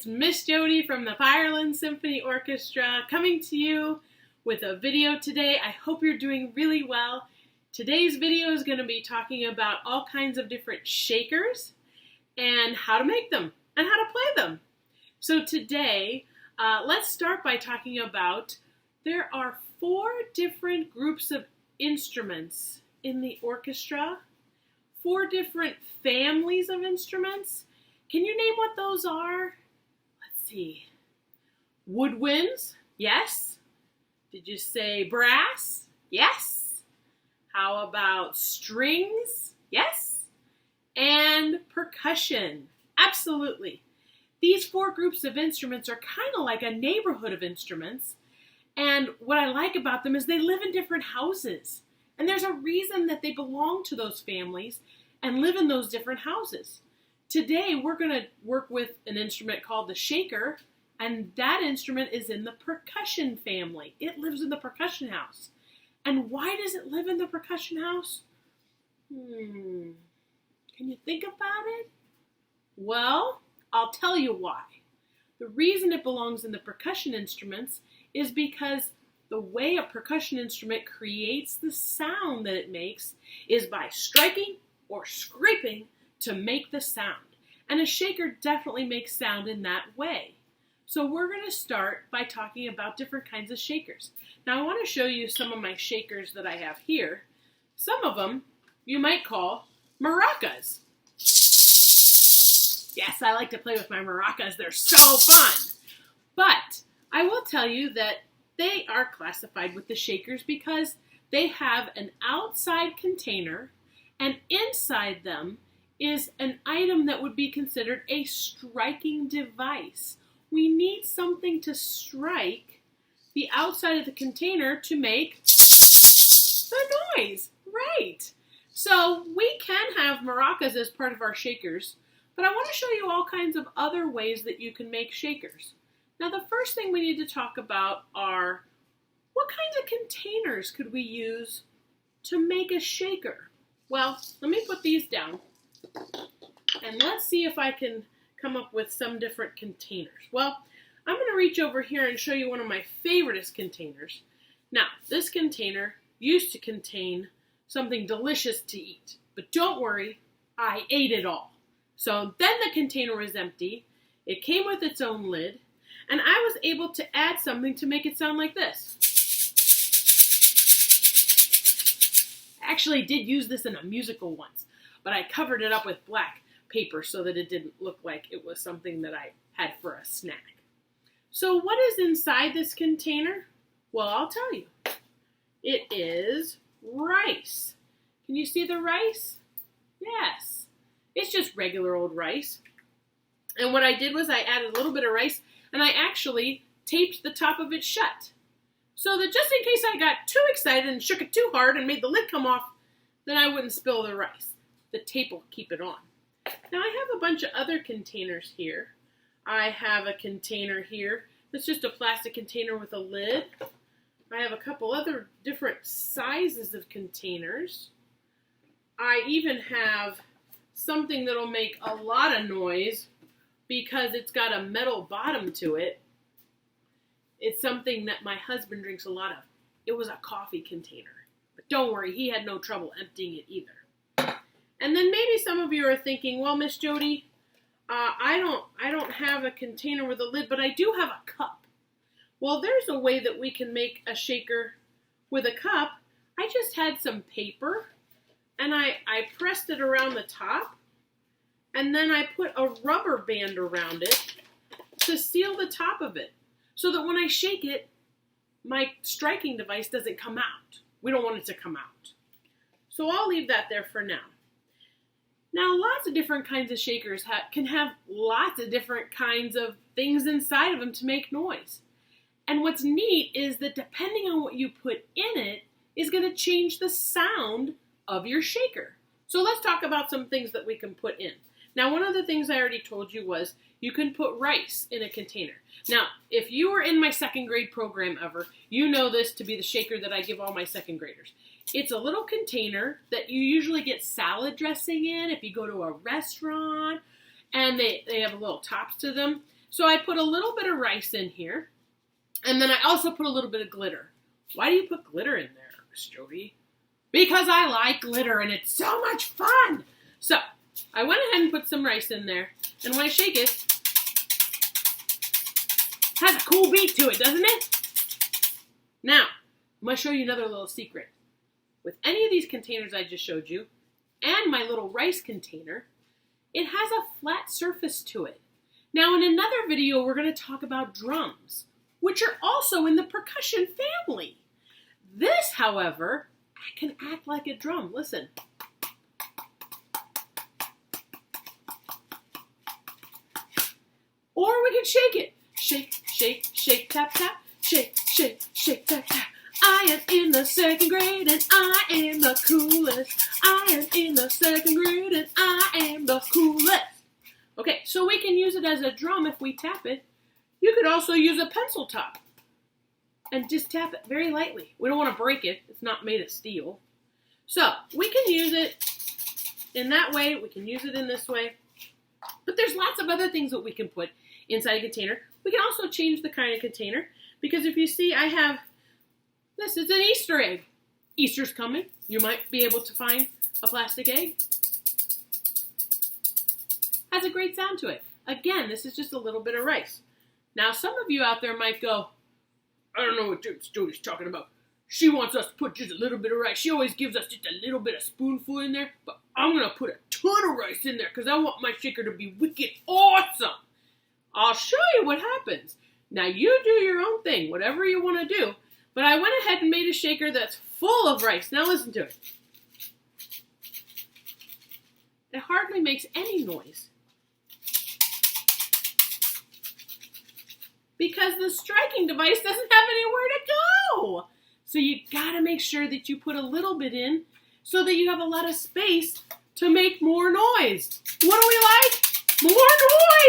it's Miss Jody from the Ireland Symphony Orchestra coming to you with a video today. I hope you're doing really well. Today's video is going to be talking about all kinds of different shakers and how to make them and how to play them. So today, let's start by talking about there are 4 different groups of instruments in the orchestra, 4 different families of instruments. Can you name what those are? Let's see. Woodwinds? Yes. Did you say brass? Yes. How about strings? Yes. And percussion? Absolutely. These 4 groups of instruments are kind of like a neighborhood of instruments. And what I like about them is they live in different houses. And there's a reason that they belong to those families and live in those different houses. Today, we're going to work with an instrument called the shaker, and that instrument is in the percussion family. It lives in the percussion house. And why does it live in the percussion house? Can you think about it? Well, I'll tell you why. The reason it belongs in the percussion instruments is because the way a percussion instrument creates the sound that it makes is by striking or scraping to make the sound. And a shaker definitely makes sound in that way. So we're going to start by talking about different kinds of shakers. Now I want to show you some of my shakers that I have here. Some of them you might call maracas. Yes, I like to play with my maracas. They're so fun. But I will tell you that they are classified with the shakers because they have an outside container, and inside them is an item that would be considered a striking device. We need something to strike the outside of the container to make the noise. Right. So we can have maracas as part of our shakers, but I want to show you all kinds of other ways that you can make shakers. Now the first thing we need to talk about are what kinds of containers could we use to make a shaker? Well, let me put these down and let's see if I can come up with some different containers. Well, I'm going to reach over here and show you one of my favoriteest containers. Now, this container used to contain something delicious to eat, but don't worry, I ate it all. So then the container was empty, it came with its own lid, and I was able to add something to make it sound like this. I actually did use this in a musical once, but I covered it up with black paper so that it didn't look like it was something that I had for a snack. So what is inside this container? Well, I'll tell you. It is rice. Can you see the rice? Yes. It's just regular old rice. And what I did was I added a little bit of rice and I actually taped the top of it shut. So that just in case I got too excited and shook it too hard and made the lid come off, then I wouldn't spill the rice. The tape will keep it on. Now I have a bunch of other containers here. I have a container here that's just a plastic container with a lid. I have a couple other different sizes of containers. I even have something that'll make a lot of noise because it's got a metal bottom to it. It's something that my husband drinks a lot of. It was a coffee container. But don't worry, he had no trouble emptying it either. And then maybe some of you are thinking, well, Miss Jody, I don't have a container with a lid, but I do have a cup. Well, there's a way that we can make a shaker with a cup. I just had some paper, and I pressed it around the top, and then I put a rubber band around it to seal the top of it, so that when I shake it, my striking device doesn't come out. We don't want it to come out. So I'll leave that there for now. Now, lots of different kinds of shakers can have lots of different kinds of things inside of them to make noise. And what's neat is that depending on what you put in it is going to change the sound of your shaker. So let's talk about some things that we can put in. Now, one of the things I already told you was you can put rice in a container. Now, if you were in my second grade program ever, you know this to be the shaker that I give all my second graders. It's a little container that you usually get salad dressing in if you go to a restaurant, and they have little tops to them. So I put a little bit of rice in here, and then I also put a little bit of glitter. Why do you put glitter in there, Miss Jody? Because I like glitter, and it's so much fun. So I went ahead and put some rice in there, and when I shake it, has a cool beat to it, doesn't it? Now, I'm going to show you another little secret. With any of these containers I just showed you, and my little rice container, it has a flat surface to it. Now, in another video, we're going to talk about drums, which are also in the percussion family. This, however, can act like a drum. Listen. Or we can shake it. Shake, shake, shake, tap, tap. Shake, shake, shake, tap, tap. I am in the 2nd grade and I am the coolest. I am in the 2nd grade and I am the coolest. Okay, so we can use it as a drum if we tap it. You could also use a pencil top and just tap it very lightly. We don't want to break it. It's not made of steel. So we can use it in that way. We can use it in this way. But there's lots of other things that we can put inside a container. We can also change the kind of container. Because if you see, I have, this is an Easter egg. Easter's coming. You might be able to find a plastic egg. Has a great sound to it. Again, this is just a little bit of rice. Now, some of you out there might go, I don't know what Jody's talking about. She wants us to put just a little bit of rice. She always gives us just a little bit of spoonful in there. But I'm going to put a ton of rice in there because I want my shaker to be wicked awesome. I'll show you what happens. Now, you do your own thing, whatever you want to do. But I went ahead and made a shaker that's full of rice. Now, listen to it. It hardly makes any noise. Because the striking device doesn't have anywhere to go. So you gotta make sure that you put a little bit in so that you have a lot of space to make more noise. What do we like? More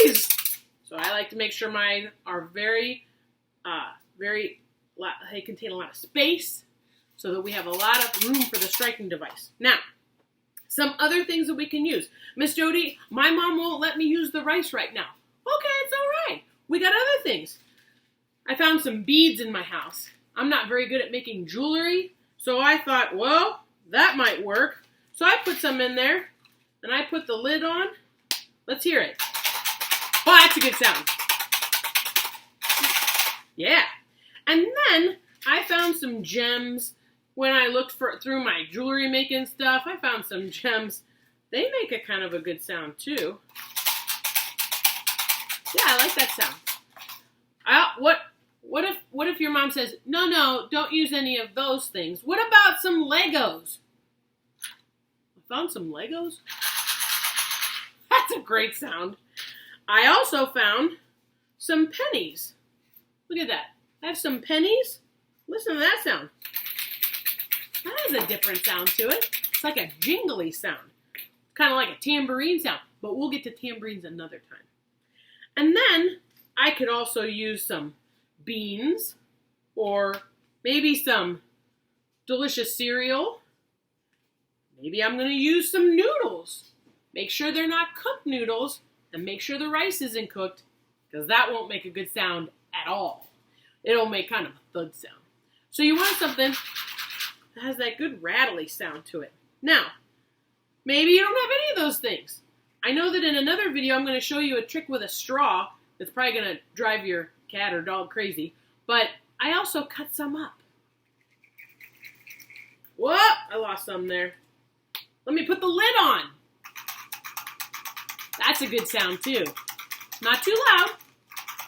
noise! So I like to make sure mine are they contain a lot of space so that we have a lot of room for the striking device. Now, some other things that we can use. Miss Jody, my mom won't let me use the rice right now. Okay, it's all right. We got other things. I found some beads in my house. I'm not very good at making jewelry, so I thought, well, that might work. So I put some in there, and I put the lid on. Let's hear it. Oh, that's a good sound. Yeah. And then I found some gems. When I looked through my jewelry making stuff, I found some gems. They make a kind of a good sound, too. Yeah, I like that sound. What if your mom says, no, don't use any of those things? What about some Legos? I found some Legos. That's a great sound. I also found some pennies. Look at that. I have some pennies. Listen to that sound. That has a different sound to it. It's like a jingly sound. Kind of like a tambourine sound. But we'll get to tambourines another time. And then I could also use some beans or maybe some delicious cereal. Maybe I'm going to use some noodles. Make sure they're not cooked noodles and make sure the rice isn't cooked because that won't make a good sound at all. It'll make kind of a thud sound. So you want something that has that good rattly sound to it. Now, maybe you don't have any of those things. I know that in another video I'm going to show you a trick with a straw that's probably going to drive your cat or dog crazy. But I also cut some up. Whoop! I lost some there. Let me put the lid on. That's a good sound too. Not too loud,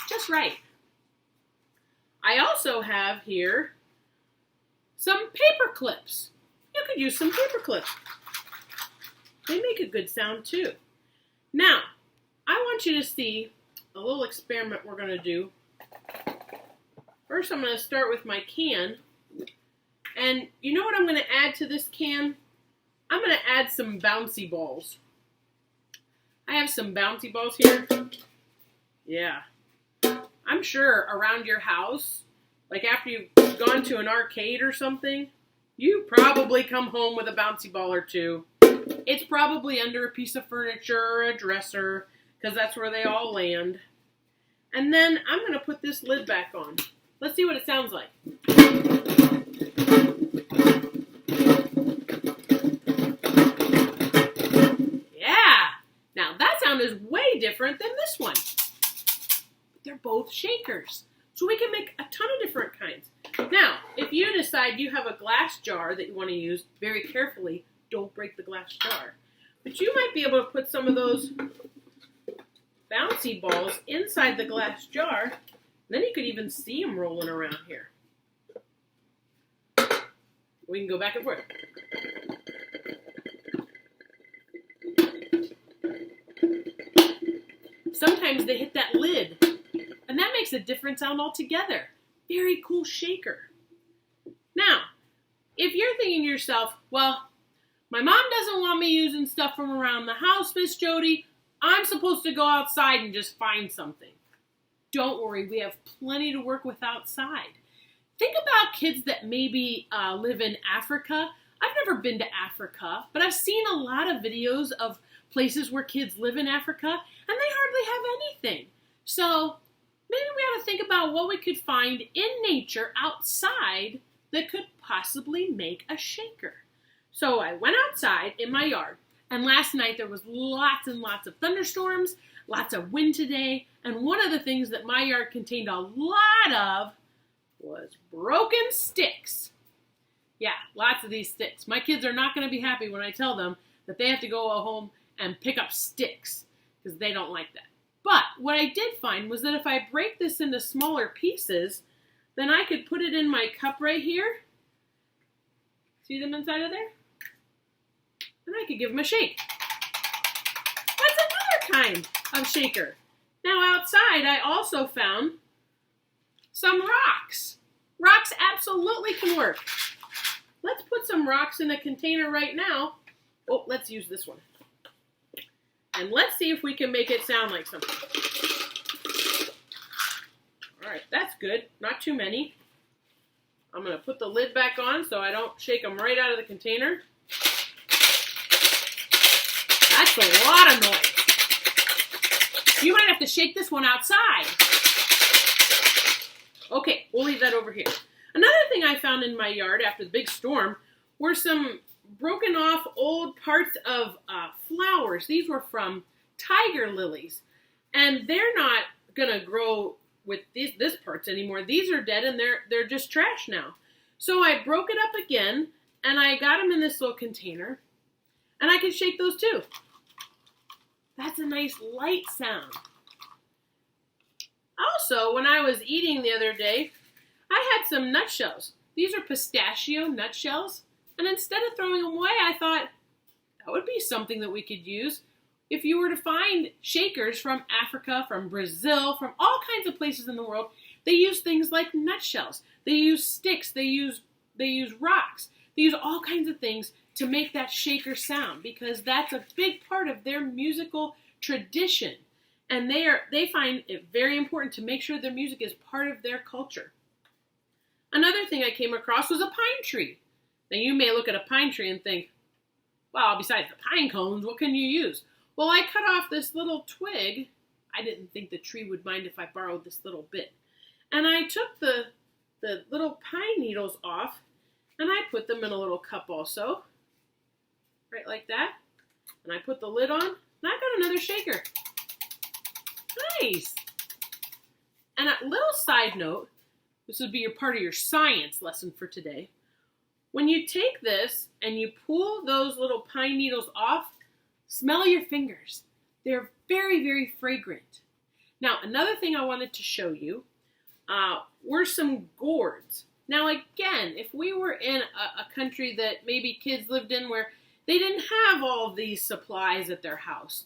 just right. I also have here some paper clips. You could use some paper clips. They make a good sound too. Now, I want you to see a little experiment we're going to do. First, I'm going to start with my can. And you know what I'm going to add to this can? I'm going to add some bouncy balls. I have some bouncy balls here. Yeah. I'm sure around your house, like after you've gone to an arcade or something, you probably come home with a bouncy ball or two. It's probably under a piece of furniture or a dresser, because that's where they all land. And then I'm going to put this lid back on. Let's see what it sounds like. Yeah! Now that sound is way different than this one. They're both shakers. So we can make a ton of different kinds. Now, if you decide you have a glass jar that you want to use, very carefully, don't break the glass jar. But you might be able to put some of those bouncy balls inside the glass jar. Then you could even see them rolling around here. We can go back and forth. Sometimes they hit that lid, and that makes a different sound altogether. Very cool shaker. Now, if you're thinking to yourself, well, my mom doesn't want me using stuff from around the house, Miss Jody. I'm supposed to go outside and just find something. Don't worry, we have plenty to work with outside. Think about kids that maybe live in Africa. I've never been to Africa, but I've seen a lot of videos of places where kids live in Africa, and they hardly have anything. So maybe we ought to think about what we could find in nature outside that could possibly make a shaker. So I went outside in my yard, and last night there was lots and lots of thunderstorms, lots of wind today, and one of the things that my yard contained a lot of was broken sticks. Yeah, lots of these sticks. My kids are not going to be happy when I tell them that they have to go home and pick up sticks, because they don't like that. But what I did find was that if I break this into smaller pieces, then I could put it in my cup right here. See them inside of there? And I could give them a shake. That's another kind of shaker. Now outside, I also found some rocks. Rocks absolutely can work. Let's put some rocks in a container right now. Oh, let's use this one. And let's see if we can make it sound like something. All right, that's good. Not too many. I'm going to put the lid back on so I don't shake them right out of the container. That's a lot of noise. You might have to shake this one outside. Okay, we'll leave that over here. Another thing I found in my yard after the big storm were some broken off old parts of flowers. These were from tiger lilies. And they're not going to grow with this parts anymore. These are dead and they're just trash now. So I broke it up again and I got them in this little container. And I can shake those too. That's a nice light sound. Also, when I was eating the other day, I had some nutshells. These are pistachio nutshells. And instead of throwing them away, I thought that would be something that we could use. If you were to find shakers from Africa, from Brazil, from all kinds of places in the world, they use things like nutshells. They use sticks. They use rocks. They use all kinds of things to make that shaker sound because that's a big part of their musical tradition. And they find it very important to make sure their music is part of their culture. Another thing I came across was a pine tree. Now you may look at a pine tree and think, well, besides the pine cones, what can you use? Well, I cut off this little twig. I didn't think the tree would mind if I borrowed this little bit. And I took the little pine needles off and I put them in a little cup also. Right like that. And I put the lid on and I got another shaker. Nice. And a little side note, this would be part of your science lesson for today. When you take this and you pull those little pine needles off, smell your fingers. They're very, very fragrant. Now, another thing I wanted to show you were some gourds. Now, again, if we were in a country that maybe kids lived in where they didn't have all of these supplies at their house,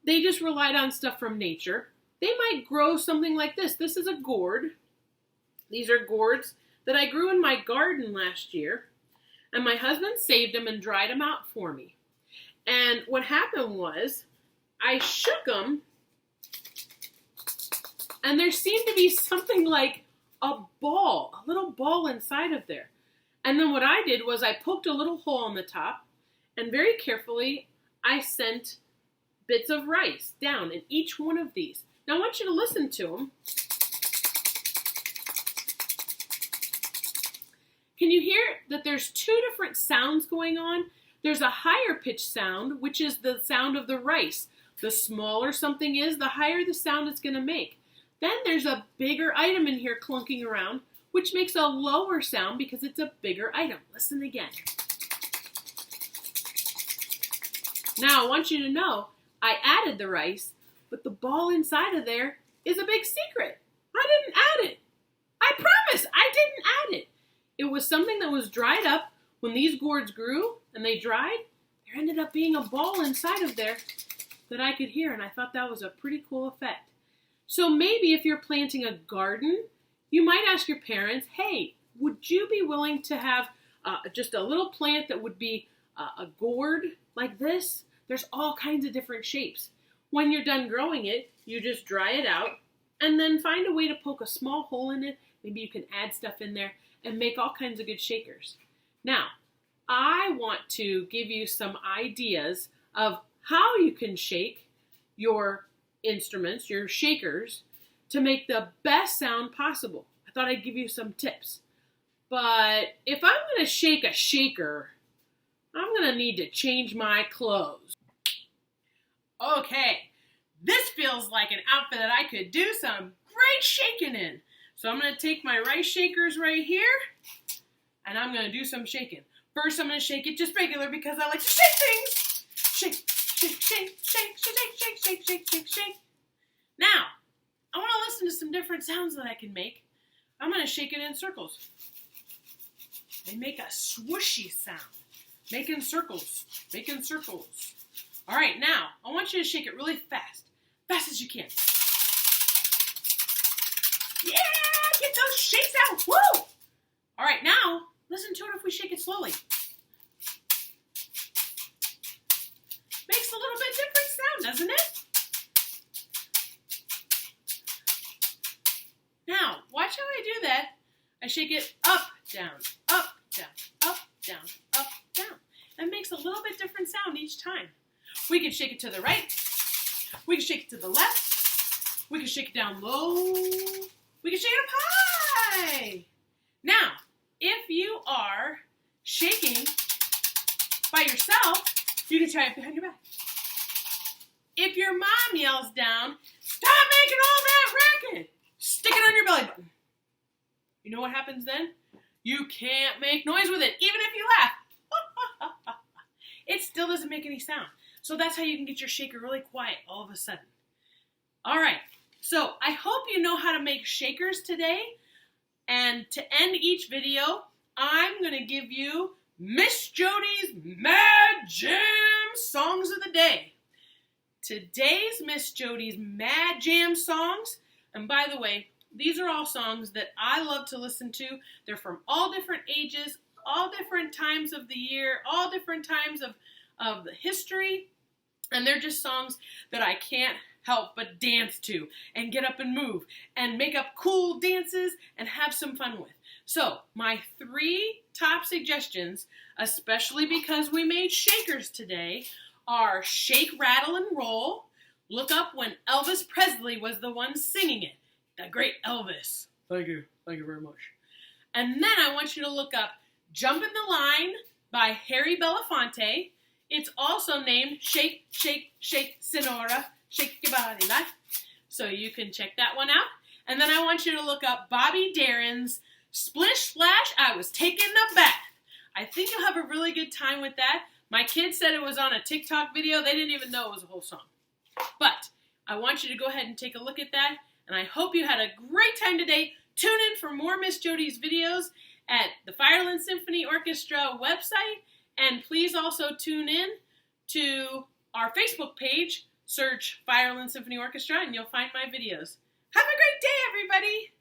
they just relied on stuff from nature, they might grow something like this. This is a gourd. These are gourds that I grew in my garden last year, and my husband saved them and dried them out for me. And what happened was, I shook them, and there seemed to be something like a little ball inside of there. And then what I did was I poked a little hole in the top, and very carefully I sent bits of rice down in each one of these. Now I want you to listen to them. Can you hear that there's two different sounds going on? There's a higher pitch sound, which is the sound of the rice. The smaller something is, the higher the sound it's going to make. Then there's a bigger item in here clunking around, which makes a lower sound because it's a bigger item. Listen again. Now I want you to know I added the rice, but the ball inside of there is a big secret. I didn't add it. I promise I didn't add it. It was something that was dried up. When these gourds grew and they dried, there ended up being a ball inside of there that I could hear, and I thought that was a pretty cool effect. So maybe if you're planting a garden, you might ask your parents, hey, would you be willing to have just a little plant that would be a gourd like this? There's all kinds of different shapes. When you're done growing it, you just dry it out and then find a way to poke a small hole in it. Maybe you can add stuff in there and make all kinds of good shakers. Now, I want to give you some ideas of how you can shake your instruments, your shakers, to make the best sound possible. I thought I'd give you some tips. But if I'm going to shake a shaker, I'm going to need to change my clothes. Okay, this feels like an outfit that I could do some great shaking in. So I'm going to take my rice shakers right here, and I'm going to do some shaking. First, I'm going to shake it just regular because I like to shake things. Shake, shake, shake, shake, shake, shake, shake, shake, shake, shake. Now, I want to listen to some different sounds that I can make. I'm going to shake it in circles. They make a swooshy sound. Making circles, making circles. All right, now, I want you to shake it really fast. Fast as you can. Yeah, get those shakes out. Woo! All right, now, listen to it if we shake it slowly. Makes a little bit different sound, doesn't it? Now, watch how I do that. I shake it up, down, up, down, up, down, up, down. That makes a little bit different sound each time. We can shake it to the right. We can shake it to the left. We can shake it down low. We can shake it up high. Now, if you are shaking by yourself, you can try it behind your back. If your mom yells down, stop making all that racket, stick it on your belly button. You know what happens then? You can't make noise with it, even if you laugh. It still doesn't make any sound. So that's how you can get your shaker really quiet all of a sudden. All right, so I hope you know how to make shakers today. And to end each video, I'm going to give you Miss Jody's Mad Jam Songs of the Day. Today's Miss Jody's Mad Jam songs, and by the way, these are all songs that I love to listen to. They're from all different ages, all different times of the year, all different times of the history, and they're just songs that I can't help but dance to and get up and move and make up cool dances and have some fun with. So my 3 top suggestions, especially because we made shakers today, are Shake, Rattle, and Roll. Look up when Elvis Presley was the one singing it. The great Elvis. Thank you. Thank you very much. And then I want you to look up Jump in the Line by Harry Belafonte. It's also named Shake, Shake, Shake, Sonora. Shake your body, right? So you can check that one out. And then I want you to look up Bobby Darin's Splish Splash, I Was Taking a Bath. I think you'll have a really good time with that. My kids said it was on a TikTok video. They didn't even know it was a whole song. But I want you to go ahead and take a look at that. And I hope you had a great time today. Tune in for more Miss Jody's videos at the Fireland Symphony Orchestra website. And please also tune in to our Facebook page. Search Fireland Symphony Orchestra and you'll find my videos. Have a great day, everybody!